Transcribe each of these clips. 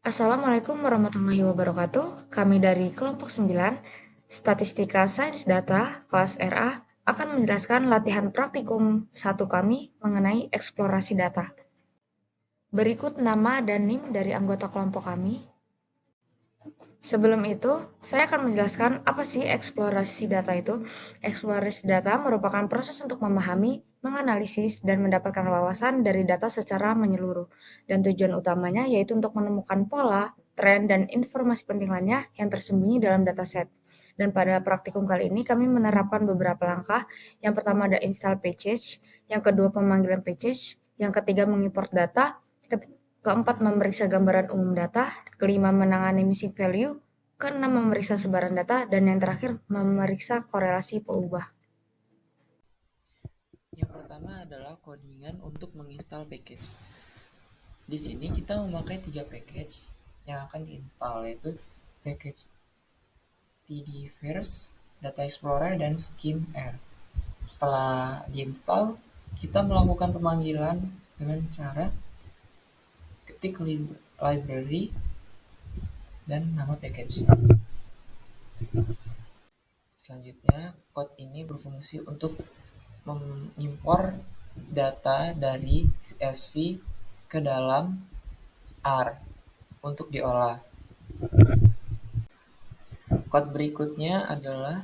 Assalamualaikum warahmatullahi wabarakatuh. Kami dari kelompok 9, Statistika Sains Data, kelas RA, akan menjelaskan latihan praktikum 1 kami mengenai eksplorasi data. Berikut nama dan NIM dari anggota kelompok kami. Sebelum itu, saya akan menjelaskan apa sih eksplorasi data itu. Eksplorasi data merupakan proses untuk memahami, menganalisis, dan mendapatkan wawasan dari data secara menyeluruh. Dan tujuan utamanya yaitu untuk menemukan pola, tren, dan informasi penting lainnya yang tersembunyi dalam dataset. Dan pada praktikum kali ini kami menerapkan beberapa langkah. Yang pertama ada install package, yang kedua pemanggilan package, yang ketiga mengimport data, keempat memeriksa gambaran umum data, kelima menangani missing value, keenam memeriksa sebaran data, dan yang terakhir memeriksa korelasi peubah. Yang pertama adalah codingan untuk menginstal package. Di sini kita memakai 3 package yang akan diinstal, yaitu package tdverse, data explorer, dan skimr. Setelah diinstal, kita melakukan pemanggilan dengan cara ketik library dan nama package. Selanjutnya, code ini berfungsi untuk mengimpor data dari CSV ke dalam R untuk diolah. Code berikutnya adalah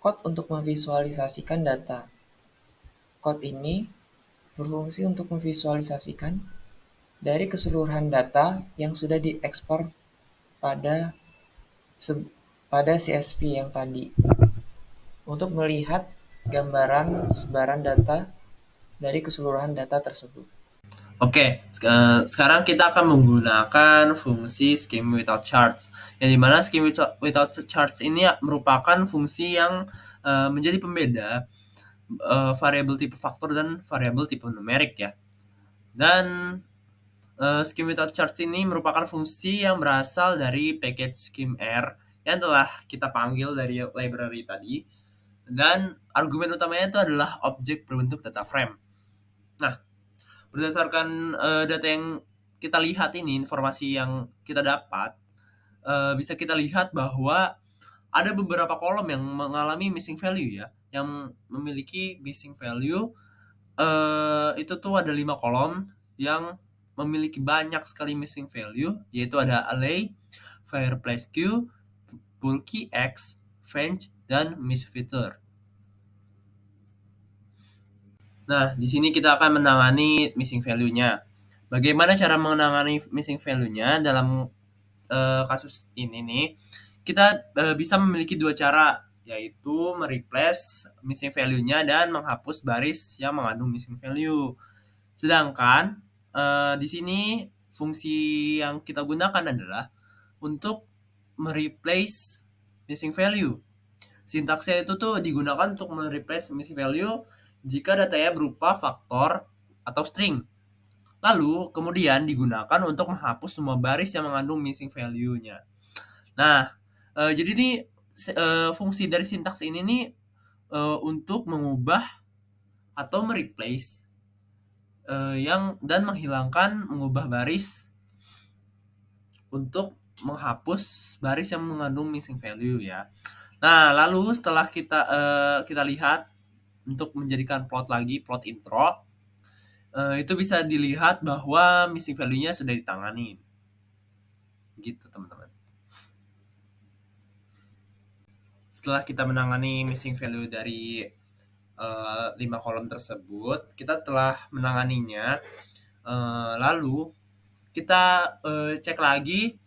code untuk memvisualisasikan data. Code ini berfungsi untuk memvisualisasikan dari keseluruhan data yang sudah diekspor pada pada CSV yang tadi untuk melihat gambaran sebaran data dari keseluruhan data tersebut. Oke, sekarang kita akan menggunakan fungsi scheme without charts. Yang dimana scheme without charts ini merupakan fungsi yang menjadi pembeda variabel tipe faktor dan variabel tipe numerik ya. Dan scheme without charts ini merupakan fungsi yang berasal dari package skimr yang telah kita panggil dari library tadi. Dan argumen utamanya itu adalah objek berbentuk data frame. Nah, berdasarkan data yang kita lihat ini, informasi yang kita dapat, bisa kita lihat bahwa ada beberapa kolom yang mengalami missing value ya, yang memiliki missing value itu tuh ada 5 kolom yang memiliki banyak sekali missing value, yaitu ada array, fireplace queue, bulky x, fetch, dan misfeature. Nah, di sini kita akan menangani missing value-nya. Bagaimana cara menangani missing value-nya dalam kasus ini nih? Kita bisa memiliki dua cara, yaitu mereplace missing value-nya dan menghapus baris yang mengandung missing value. Sedangkan di sini fungsi yang kita gunakan adalah untuk mereplace missing value. Sintaksnya itu tuh digunakan untuk mereplace missing value jika datanya berupa faktor atau string. Lalu kemudian digunakan untuk menghapus semua baris yang mengandung missing value-nya. Nah, jadi ini fungsi dari sintaks ini nih untuk mengubah atau mereplace yang dan menghilangkan mengubah baris untuk menghapus baris yang mengandung missing value ya. Nah, lalu setelah kita lihat untuk menjadikan plot lagi, plot intro, itu bisa dilihat bahwa missing value-nya sudah ditangani. Gitu, teman-teman. Setelah kita menangani missing value dari 5 kolom tersebut, kita telah menanganinya. Lalu kita cek lagi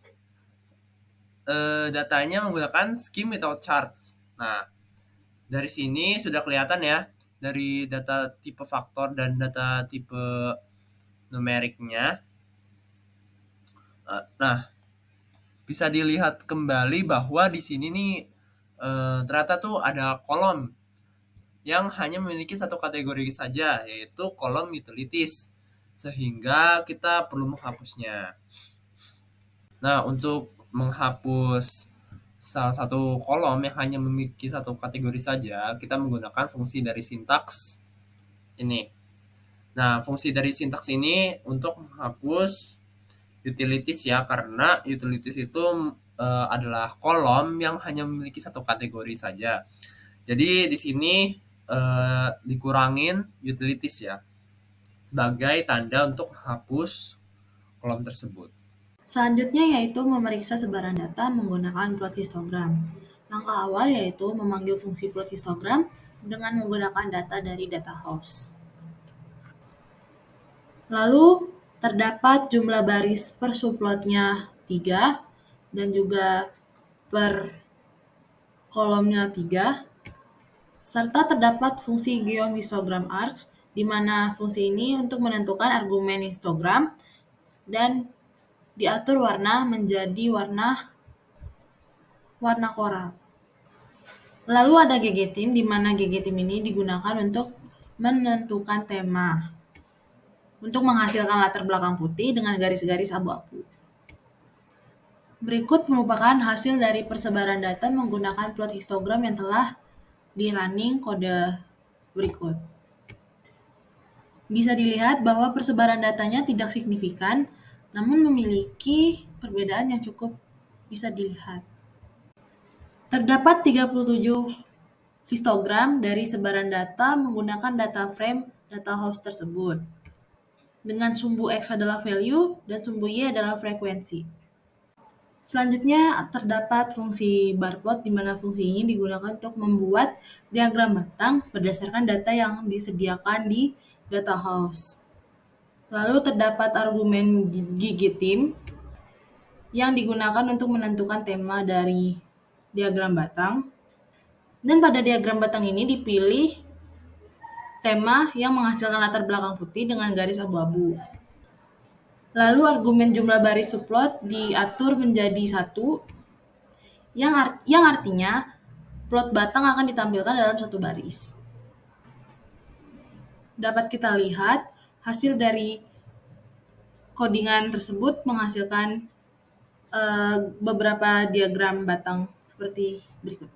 datanya menggunakan scheme without charts. Nah, dari sini sudah kelihatan ya, dari data tipe faktor dan data tipe numeriknya. Nah, bisa dilihat kembali bahwa di sini nih ternyata tuh ada kolom yang hanya memiliki satu kategori saja, yaitu kolom utilities. Sehingga kita perlu menghapusnya. Nah, untuk menghapus salah satu kolom yang hanya memiliki satu kategori saja, kita menggunakan fungsi dari sintaks ini. Nah, fungsi dari sintaks ini untuk menghapus utilities ya, karena utilities itu adalah kolom yang hanya memiliki satu kategori saja. Jadi di sini dikurangin utilities ya sebagai tanda untuk hapus kolom tersebut. Selanjutnya yaitu memeriksa sebaran data menggunakan plot histogram. Langkah awal yaitu memanggil fungsi plot histogram dengan menggunakan data dari data host. Lalu terdapat jumlah baris per subplotnya 3 dan juga per kolomnya 3, serta terdapat fungsi geom histogram arcs, di mana fungsi ini untuk menentukan argumen histogram dan diatur warna menjadi warna koral. Lalu ada ggtheme, di mana ggtheme ini digunakan untuk menentukan tema, untuk menghasilkan latar belakang putih dengan garis-garis abu-abu. Berikut merupakan hasil dari persebaran data menggunakan plot histogram yang telah di-running kode berikut. Bisa dilihat bahwa persebaran datanya tidak signifikan, namun memiliki perbedaan yang cukup bisa dilihat. Terdapat 37 histogram dari sebaran data menggunakan data frame data host tersebut, dengan sumbu X adalah value dan sumbu Y adalah frekuensi. Selanjutnya terdapat fungsi barplot, di mana fungsi ini digunakan untuk membuat diagram batang berdasarkan data yang disediakan di data host. Lalu terdapat argumen ggtheme yang digunakan untuk menentukan tema dari diagram batang. Dan pada diagram batang ini dipilih tema yang menghasilkan latar belakang putih dengan garis abu-abu. Lalu argumen jumlah baris subplot diatur menjadi 1, yang artinya plot batang akan ditampilkan dalam satu baris. Dapat kita lihat hasil dari codingan tersebut menghasilkan beberapa diagram batang seperti berikut.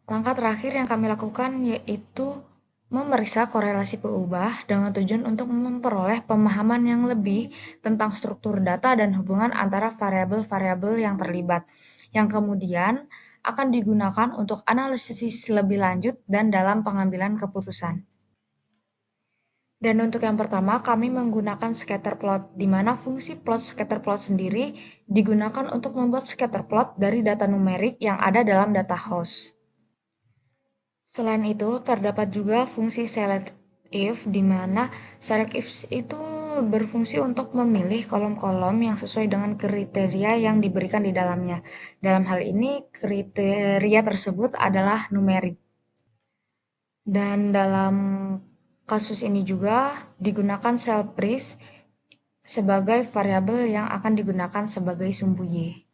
Langkah terakhir yang kami lakukan yaitu memeriksa korelasi peubah dengan tujuan untuk memperoleh pemahaman yang lebih tentang struktur data dan hubungan antara variabel-variabel yang terlibat, yang kemudian akan digunakan untuk analisis lebih lanjut dan dalam pengambilan keputusan. Dan untuk yang pertama, kami menggunakan scatter plot, di mana fungsi plot scatter plot sendiri digunakan untuk membuat scatter plot dari data numerik yang ada dalam data host. Selain itu, terdapat juga fungsi select if, di mana select if itu berfungsi untuk memilih kolom-kolom yang sesuai dengan kriteria yang diberikan di dalamnya. Dalam hal ini, kriteria tersebut adalah numerik. Dan dalam kasus ini juga digunakan cell price sebagai variabel yang akan digunakan sebagai sumbu Y.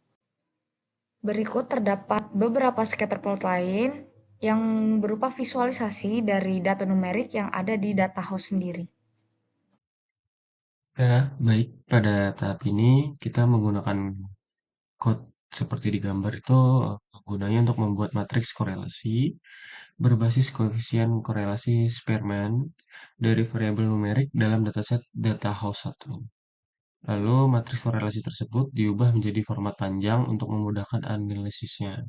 Berikut terdapat beberapa scatter plot lain yang berupa visualisasi dari data numerik yang ada di data host sendiri. Ya, baik. Pada tahap ini kita menggunakan code seperti di gambar itu gunanya untuk membuat matriks korelasi berbasis koefisien korelasi Spearman dari variabel numerik dalam dataset data house 1. Lalu matriks korelasi tersebut diubah menjadi format panjang untuk memudahkan analisisnya.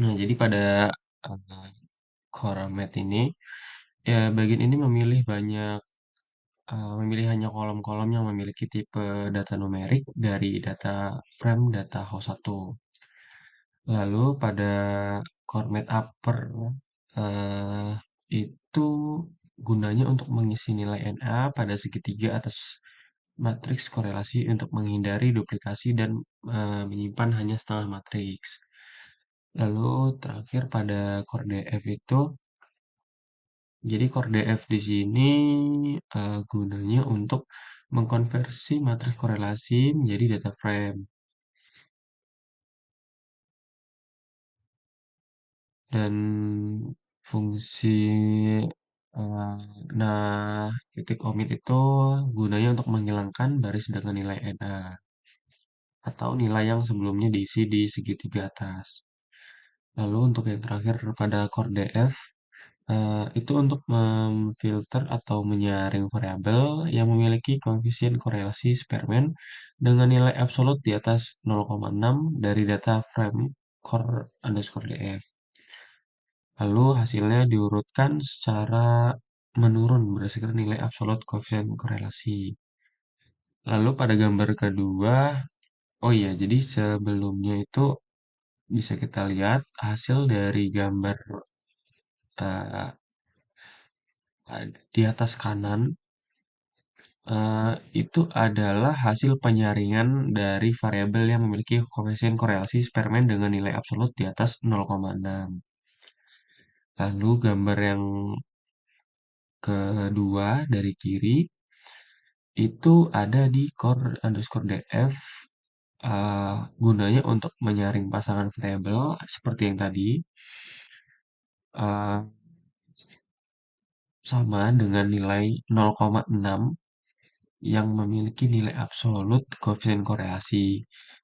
Nah, jadi pada uh, format ini, ya bagian ini memilih hanya kolom-kolom yang memiliki tipe data numerik dari data frame data host 1. Lalu pada format upper eh, itu gunanya untuk mengisi nilai NA pada segitiga atas matriks korelasi untuk menghindari duplikasi dan menyimpan hanya setengah matriks. Lalu terakhir pada core DF itu, jadi core DF di sini gunanya untuk mengkonversi matriks korelasi menjadi data frame. Dan fungsi eh, nah titik omit itu gunanya untuk menghilangkan baris dengan nilai NA atau nilai yang sebelumnya diisi di segitiga atas. Lalu untuk yang terakhir pada core DF Itu untuk memfilter atau menyaring variabel yang memiliki koefisien korelasi Spearman dengan nilai absolut di atas 0,6 dari data frame core_df. Lalu hasilnya diurutkan secara menurun berdasarkan nilai absolut koefisien korelasi. Lalu pada gambar kedua, oh iya, jadi sebelumnya itu bisa kita lihat hasil dari gambar eh, di atas kanan itu adalah hasil penyaringan dari variabel yang memiliki koefisien korelasi Spearman dengan nilai absolut di atas 0,6. Lalu gambar yang kedua dari kiri itu ada di core_df gunanya untuk menyaring pasangan variabel seperti yang tadi eh, sama dengan nilai 0,6 yang memiliki nilai absolut koefisien korelasi.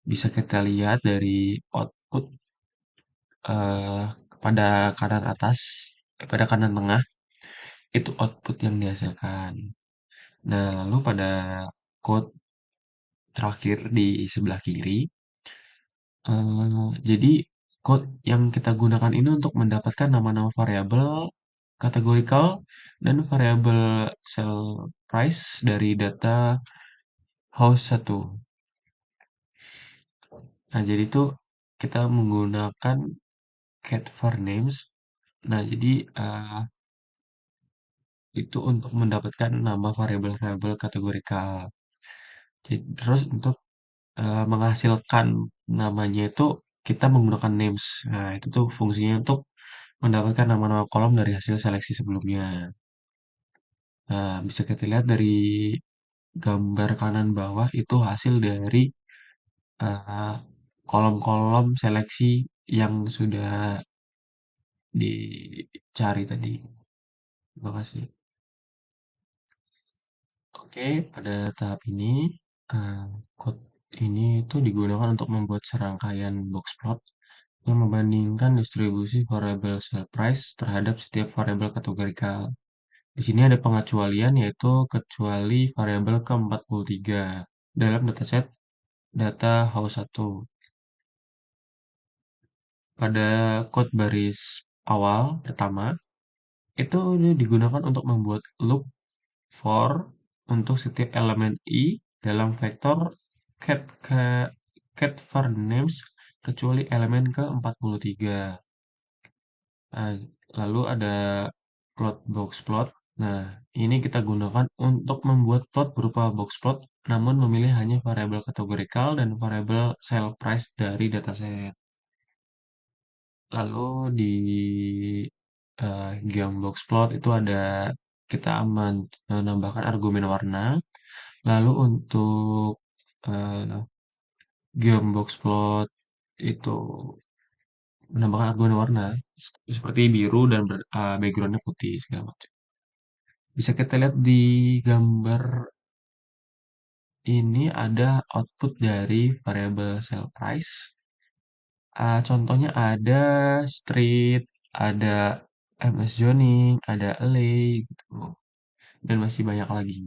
Bisa kita lihat dari output eh, pada kanan atas, pada kanan tengah, itu output yang dihasilkan. Nah, lalu pada code terakhir di sebelah kiri, jadi code yang kita gunakan ini untuk mendapatkan nama-nama variabel kategorikal dan variabel cell price dari data house 1. Nah, jadi itu kita menggunakan get var names. Nah, jadi itu untuk mendapatkan nama variabel-variabel kategorikal. Terus untuk menghasilkan namanya itu kita menggunakan names. Nah, itu tuh fungsinya untuk mendapatkan nama-nama kolom dari hasil seleksi sebelumnya. Nah, bisa kita lihat dari gambar kanan bawah itu hasil dari eh, kolom-kolom seleksi yang sudah dicari tadi. Terima kasih. Oke, pada tahap ini, eh, code ini itu digunakan untuk membuat serangkaian box plot yang membandingkan distribusi variabel cell price terhadap setiap variabel kategorikal. Di sini ada pengecualian yaitu kecuali variabel ke-43 dalam dataset data house 1. Pada code baris awal pertama, itu ini digunakan untuk membuat loop for untuk setiap elemen i dalam vektor cat ke cat var names kecuali elemen ke-43. Nah, lalu ada plot box plot. Nah, ini kita gunakan untuk membuat plot berupa box plot namun memilih hanya variabel kategorikal dan variabel cell price dari dataset. Lalu di game box plot itu ada kita menambahkan argumen warna. Lalu untuk eh, game box plot itu menambahkan argumen warna seperti biru dan backgroundnya putih segala macam. Bisa kita lihat di gambar ini ada output dari variabel cell price. Contohnya ada street, ada MS zoning, ada array gitu, dan masih banyak lagi.